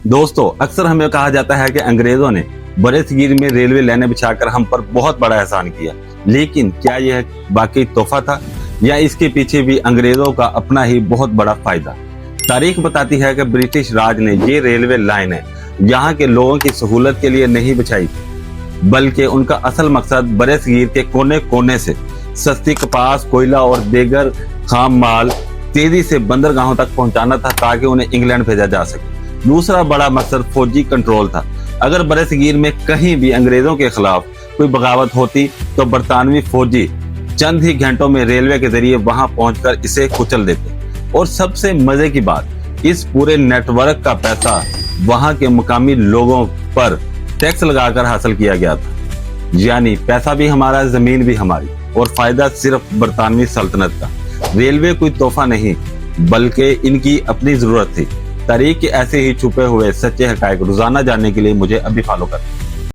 दोस्तों, अक्सर हमें कहा जाता है कि अंग्रेजों ने बरसगीर में रेलवे लाइनें बिछाकर हम पर बहुत बड़ा एहसान किया, लेकिन क्या यह वाकई तोहफा था या इसके पीछे भी अंग्रेजों का अपना ही बहुत बड़ा फायदा? तारीख बताती है कि ब्रिटिश राज ने ये रेलवे लाइनें यहाँ के लोगों की सहूलत के लिए नहीं बिछाई, बल्कि उनका असल मकसद बरसगीर के कोने कोने से सस्ती कपास, कोयला और दीगर खाम माल तेजी से बंदरगाहों तक पहुंचाना था, ताकि उन्हें इंग्लैंड भेजा जा सके। दूसरा बड़ा मकसद फौजी कंट्रोल था। अगर बरसगीर में कहीं भी अंग्रेजों के खिलाफ कोई बगावत होती तो बरतानवी फौजी चंद ही घंटों में रेलवे के जरिए वहां पहुंचकर इसे कुचल देते। और सबसे मजे की बात, इस पूरे नेटवर्क का पैसा वहां के मुकामी लोगों पर टैक्स लगाकर हासिल किया गया था। यानी पैसा भी हमारा, जमीन भी हमारी, और फायदा सिर्फ बरतानवी सल्तनत का। रेलवे कोई तोहफा नहीं, बल्कि इनकी अपनी जरूरत थी। तारीख के ऐसे ही छुपे हुए सच्चे हकायक रोजाना जानने के लिए मुझे अभी फॉलो करें।